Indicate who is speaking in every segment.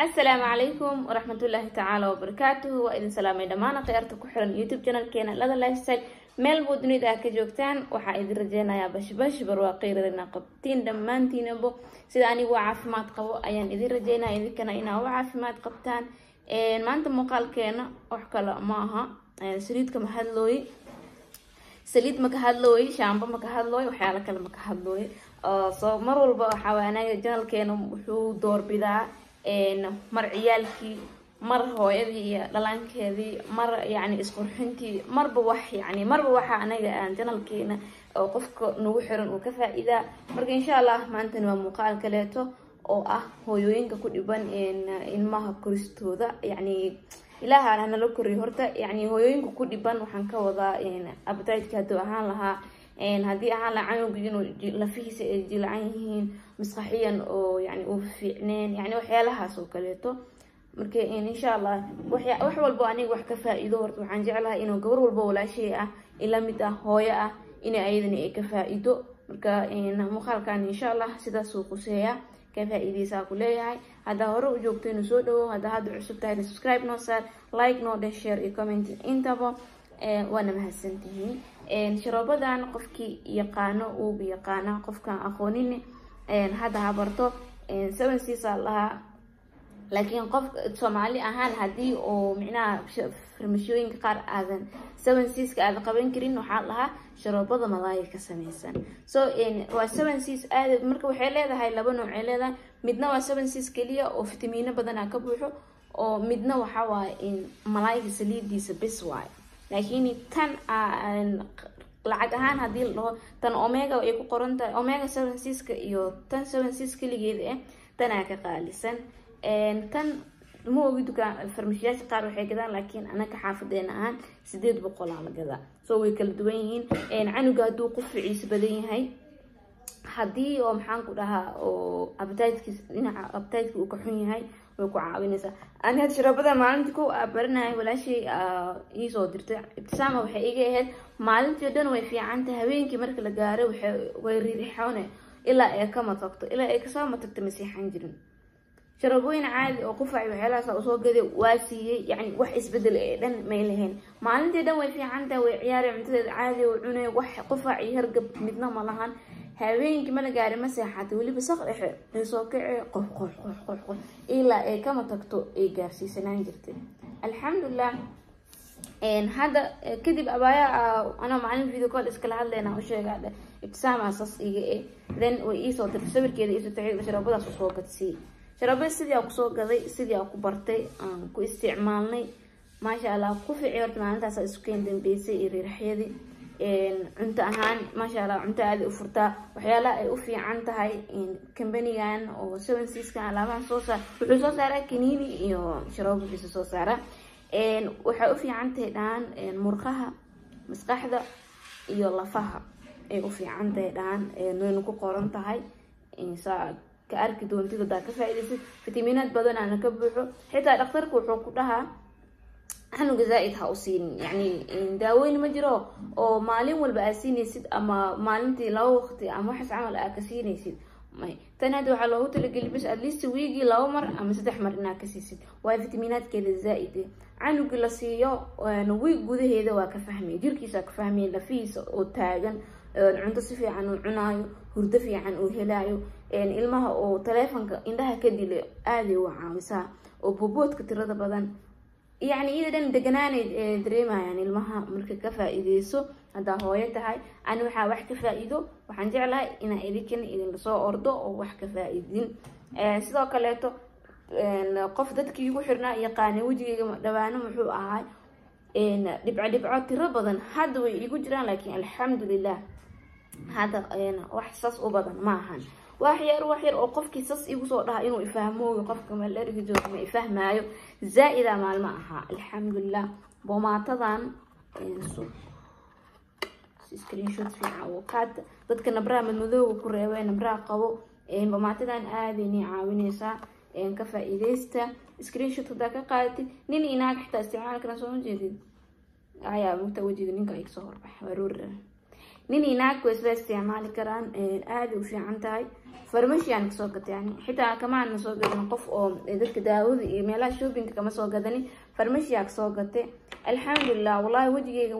Speaker 1: السلام عليكم ورحمة الله تعالى وبركاته وإذن سلامي دمانا قيارتا كحران يوتيوب channel كينا لذا لايف ستايل meel buu dunida ka joogtaan waxa idin rajeenayaa bash barwaaqeyrina qabtiin dhammaantiinaba sida anigu caafimaad qabo ayaan idin rajeenayaa idinkana inaa caafimaad qabtaan maanta muuqaalkeena wax kale ma aha saliidka ma hadlooy saliid ma ka hadlooy shaambo ma ka hadlooy waxyaalo kale ma ka hadlooy soo mar walba waxa waanaga channelkeena wuxuu doorbidaa mar ciyaalkii mar hooyadii iyo dhalaankeedii mar yani isqurxintii marba waxa anaga aan channelkeena oo qofka nagu xiran uu ka faa'iidaa marka insha Allah maanta waa muuqaal kaleeto oo ah hooyooyinka ku dhiban ilmaha koristooda yani ilaaha aan la koriyo horta yani hooyooyinka ku dhiban waxaan ka wadaa appetite ka doo ahaan lahaa hadii aan la canuga inuu lafihiisa ay jilaan yihiin maskaxiyan oo yani uu fiicneen yani waxyaalahaas oo kaleeto marka insha Allah wax walba aniga wax ka faa'iido horta waxaan jeclahay inuu gabar walba walaashay ah ila mid ah hooyo ah inay ayadana ay ka faa'iido marka muuqaalkan insha Allah sidaas uu quseeyaa ka faa'iideysa ku leeyahay hada hore u joogto inuu soo dhawo hada cusub tahay subscribe noo saar like noo share iyo comment intaba waana mahadsantihiin sharoobadan qofkii yaqaano uu yaqaana qofkan aqoonin hada habarto 7 season laha laakiin qof Soomaali ahaan hadii oo micnaha farmashooyinka qaar aadan 7 season aad qaban karin waxa lahaa sharoobada malaay ka sameeysan so waa 7 season aad marka waxay leedahay laba nooc ay leedahay midna waa 7 season kaliya oo fitamiino badan ka buuxo oo midna waxa waa in malaayga saliidiisa bis waay laakiin tan lacag ahaan hadii loo tan omega ay ku qoran tahay omega 7 season iyo tan 7 season kaligeed tan ka qaalisan tan ma ogi dukaan farmashiyaasha qaar waxay gadaan laakiin anaka xaafadeena aan 800 la gadaa soo way kala duwan yihiin canuga haduu quficiisa badan yahay hadii oo maxaan ku dhahaa oo appetite uu ka xun yahay way ku caawinaysaa ani had sharaabada maalintii ku baranahay walaashay ii soo dirtay ibtisaama waxay iga ahayd maalintii dhan way fiican tahay habeenkii marka la gaaro way riixoone ilaa ay ka matagto ilaa ay ka soo matagto masiixan jirin شربوين عادي أو قفع وحلا صوصو كذا واسية يعني وح إسبدل دن ميلهن ما عندي دم في عنده وعياري عندي عادي وعنى وح قفع يهرب مثنا ملهن هاوين كمان جاري مساحات واللي بسقط يسوقع قف قف قف قف قف إلا إيه كم تكتو إيه جارسي سنين جرتي الحمد لله هذا كذب أبايا أنا معلم فيديو كول إسكال هذا وشيء قاعدة ابتسامة أساس إيه ذن وإيسو تتصور كذا إيسو تعيد شربودا صوصو كتسي شربت سيدي أو كسو قضي سيدي أو كبرتي كو استعمالني ما شاء الله كوفي عيرت معناتها ساسكين دين بيسي إيري رحيدي عنتا أهان ما شاء الله عنتا هذه أفرتا وحيالا أوفي عنتا هاي كمبانيان أو 7 سيس كان على صوصة وحو صوصة كنيني إيو شرابي بيسي صوصة وحو أوفي عنتا هدان مرقها مسقحدة إيو لفها أوفي عنتا هدان نوينكو قورنتا هاي إنسان كأركي دونتي دا كفايدة فيتامينات بدن أنا كبحو حتى دكتورك وحو كلها حنو جزائد هاوسين يعني داوين مجرو أو مالين والبأسين يسد أما مالنتي لو أختي أما حس عمل أكسين يسد ما تنادوا على هو تلقي بس أدليست ويجي لو مر أما ستحمر ناكس يسد وهي فيتامينات كده زائدة عنو جلسية نوي جوده هذا وكفهمي جركيسا كفهمي لفيس وتاجن cunto si fiican uu cunaayo hurdo fiican uu helaayo ilmaha oo telefoonka indhaha ka dilo aad u caawisaa oo boboodka tirada badan yani idan deganaanay dareemayaan ilmaha marka ka faa'iideyso hada hooyo tahay aan waxa wax ka faa'iido waxaan jeclahay in idin soo ordo oo wax ka faa'iidin sidoo kale qof dadkii ugu xirnaa yaqaan wajiga dhawaano muxuu ahaa dhibco tiro badan hadda way igu jiraan laakiin alxamdulillah هذا وحساس أبدا معهن وحير أو قفك ساس يوصل لها إنه يفهمه وقفك ما لا يرجع ما يفهمه زائدة مع المعها الحمد لله وما تظن سكرين شوت في عوقات ضد كنا برا من مذوق وكروين برا قو وما تظن آذني عاونيسا كفى إيديستا سكرين شوت ذاك قالت نيني إنك حتى استعمالك نسون جديد عيا متوجد إنك يكسر بحرور نيني ناك وإسلا استعمال كران آدي وفي عنتاي فرمشي يعني كسوقت يعني حتى كمان نسوق نقف أو ذلك داود إيميلا شوبينج كما سوقتني فرمشي يعني كسوقت الحمد لله والله وجهي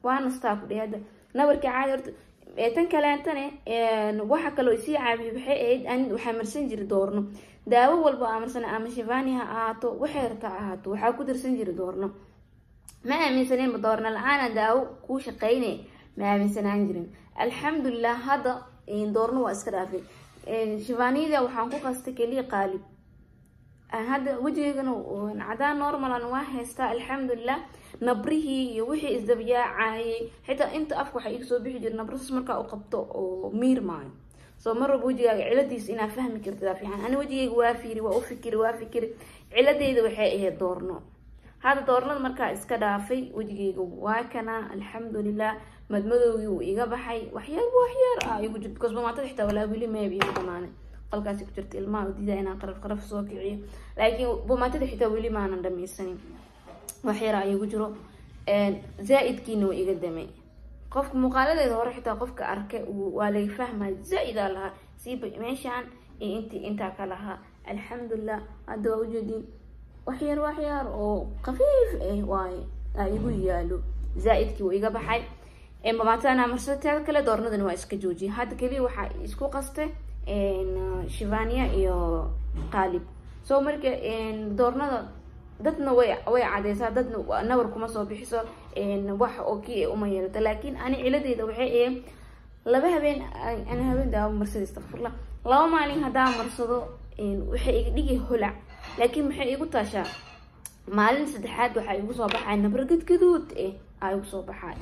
Speaker 1: وأنا استاكل هذا نبرك عادر تنكلانتني waxa kale oo si caabiyo waxay ahayd aan waxa marsan jiray doorno daawo walba amarsan ama shifani ha ahaato waxeerka ahaato waxa ku dirsan jiray doorno ma aaminsaneen doorno la'aan daawo ku shaqeynay ma aaminsanaan jirin alxamdulillah hada in doorno waa iska dhaafay shifanida waxaan ku qastay kaliya qaalib hada wajigana cadaan normal aan waa haystaa alxamdulillah nabrihi iyo wixii isdabiyaacay xitaa inta afku waxa iga soo bixi jiray nabras marka uu qabto oo miir maayo soo mar walba wajigaaga ciladiis inaa fahmi kartaa fiican ana wajigayga waa fiiri waa u fikiri ciladeeda waxay ahayd doorno hada doornada markaa iska dhaafay wajigayga waa kana alxamdulillah madmadowgii uu iga baxay waxyaar igu jirto because maatada xitaa walaa weli meeb iga dhamaanay qalkaasi ku jirta ilmaha diida inaan qaraf soo kiciyo laakiin maatada xitaa weli maanan dhamaysanin waxyar ayagu jiro zaaidkiina waa iga damay qofka muuqaaladeeda hore xitaa qofka arkay waa laga fahmay zaaida laha siiba meeshaan inta ka laha alxamdulillah hadda waa ujeedin waxyar oo qafiif waay igu yaalo zaaidkii waa iga baxay maatada marsateeda kale doornadan waa iska joojiyay hadda kaliya waxaa isku qastay shivania iyo qaalib soo marka doornada dadna way cadeysaa dadna nabar kuma soo bixiso wax oo kii uma yeelata laakiin ani ciladeeda waxay ahayd laba habeen ana habeen daawo marsada astaghfirullah laba maalin hadaa marsado waxay iga dhigi holac laakiin maxay igu taashaa maalin saddexaad waxa igu soo baxay nabar gadgaduud ay igu soo baxay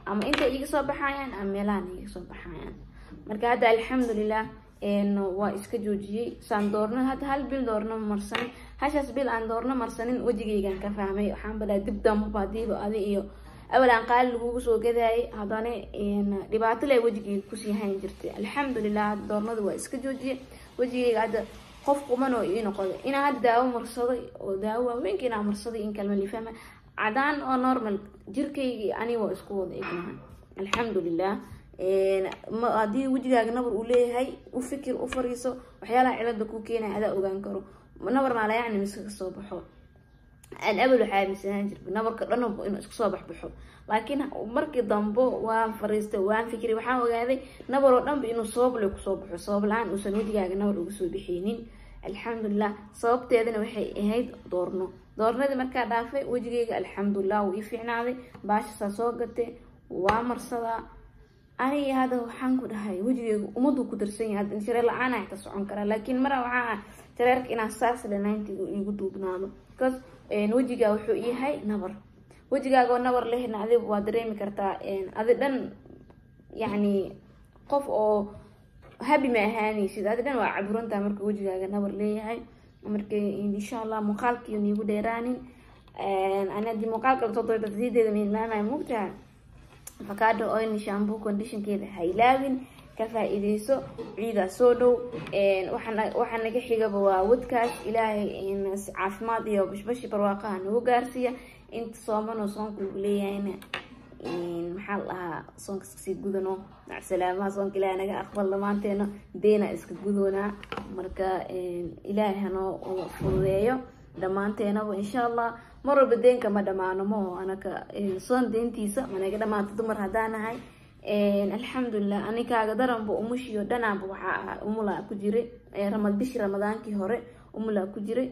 Speaker 1: ama inta iga soo baxayaan ama meelahan iga soo baxayaan marka hadda alxamdulillah waa iska joojiyay saan doorno hadda hal bil doorno marsan hashaas bil aan doorno marsanin wajigaygan ka fahmay waxaan balaa dib dambe baadiiba adi iyo awalan qaal lagu soo gadaay hadana dhibaato leh wajigayga ku sii hayn jirtay alxamdulillah doornada waa iska joojiyay wajigayga hadda qof quman oo ii noqday ina hadda daawo marsaday oo daawo waaweynka inaan marsaday in kalma li fahma cadaan oo normal jirkayga ani waa isku wada ignahan alxamdulillah hadii wajigaaga nabar uu leeyahay u fikir u fariiso waxyaalaha cilada ku keenay adaa ogaan karo nabarna la yacni miska soo baxo aan abal waxa aaminsan jirba nabarka dhan inuu isku soo baxo laakiin markii dambo waan fariistay waan fikri waxaan ogaaday nabar oo dhan inuu sabab leh ku soo baxo sabab la'aan uu san wajigaaga nabar ugu soo bixinin alxamdulillah sababteedana waxay ahayd doornadii markaa dhaafay wajigayga alxamdulillah wuu ii fiicnaaday baasha soo gatay waa marsadaa ani hada waxaan ku dhahay wajigayga umadu ku darsan yahay in shareer la'aan ay ka socon kara laakiin mar waxa shareerka inaan saas leenayntigu igu duubnaado because wajiga wuxuu yahay nabar wajigaaga nabar lehna adigu waa dareemi kartaa adi dhan yani qof oo habi ma ahaanaysid adi dhan waa caburanta marka wajigaaga nabar leeyahay marka insha Allah muuqaalkii nigu dheeraanin ana di muuqaalka soo tooyda meelana mugtaa avocado oil shampoo condition keeda haylaawin ka faa'iideyso ciida soo dhow waxaan naga xigaba waa wadkaas ilaahay caafimaad iyo bashbashi barwaaqaha nagu gaarsiiya inta soomano soonku leeyahayna maxaa lahaa soonka si gudano salaamaha soonka ilaahay naga aqbal lamaanteena deena iska gudoona marka ilaahay hano fududeeyo dhamaanteenaba insha Allah mar walba deenka ma dhamaano ma anaka soon deentiisa managa dhamaanto dumar hadaanahay alxamdulillah anikaaga daranba umushiyo dhanaanba waxaa umula ku jiray bishi ramadaankii hore umula ku jiray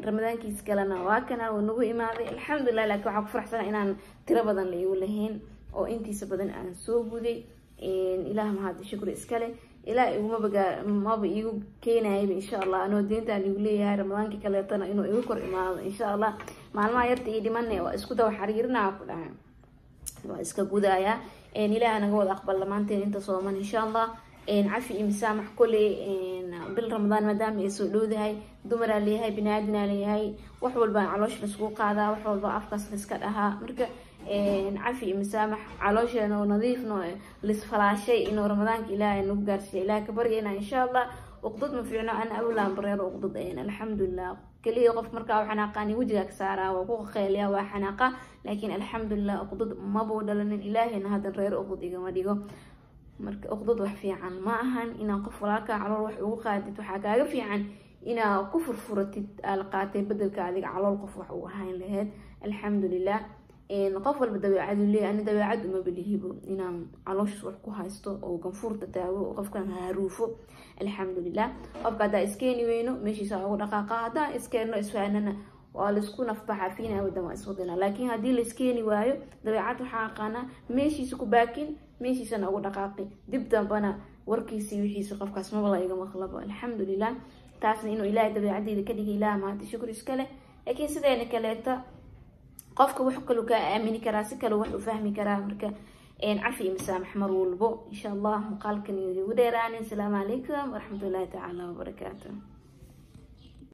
Speaker 1: ramadaankiis kalena waa kana uu nagu imaaday alxamdulillah laakiin waxaan ku faraxsanahay inaan tiro badan la igu lahayn oo intiisa badan aan soo guday ilaah mahad shukr iskale ilaa iguma maba igu keenayay insha Allah anoo deenta igu leeyahay ramadaankii kale tan inuu igu kor imaado insha Allah maalmaha yarta ii dhimanay waa isku daw xariirnaa ku dhahay waa iska gudaya ilaahay naga wada aqbal lamaanteen inta sooman insha Allah cafi imsaamax kulli bil ramadaan maadaama ay soo dhowdahay dumar leeyahay binaadina leeyahay wax walba caloosh la isku qaadaa wax walba afkaas la iska dhahaa marka cafi imsaamax calooshana nadiifno lis falaashay inuu ramadaanka ilaahay nagu gaarsiiyo ilaahay ka baryayna insha Allah uqdad ma fiicno ana awlaan bareer uqdad ayna alxamdulilah kaliya qof markaa waxaan aqaani wajiga ka saaraa waa ku qeeliya waa xanaaqa laakiin alxamdulilah uqdad ma buu dhalanin ilaahayna hadan reer uqdad igama dhigo marka uqdad wax fiican ma ahan inaan qof walaalka calool wax ugu qaadid waxaa kaaga fiican inaa ku furfuratid aal qaatay bedelka adiga calool qof wax ugu hayn lahayd alxamdulilah qof walba dabeecad uu leeyahay ani dabeecad uma bilihibo inaan calooshis wax ku haysto oo ganfuurta taago oo qofkan haruufo alxamdulilah qofka hadaa iskeeni weyno meeshiisa ugu dhaqaaqa hadaa iskeeno isfaanana waa la isku nafbaxa fiina wadama iswadana laakiin haddii la iskeeni waayo dabeecad waxaa aqaana meeshiisa ku baakin meeshiisana ugu dhaqaaqi dib dambana warkiisii wixiisa qofkaas mabala iga maqlabo alxamdulilah taasna inuu ilaahay dabeecadeyda ka dhigay ilaah maanta shukr iskale laakiin sideena kaleeta qofka wax kale ka aamini karaa si kale wax u fahmi karaa marka cafi masaamax mar walbo insha Allah maqaalkan iyo ugu dheeraan. Assalaamu calaykum waraxmatullaahi tacaala wabarakaatuh.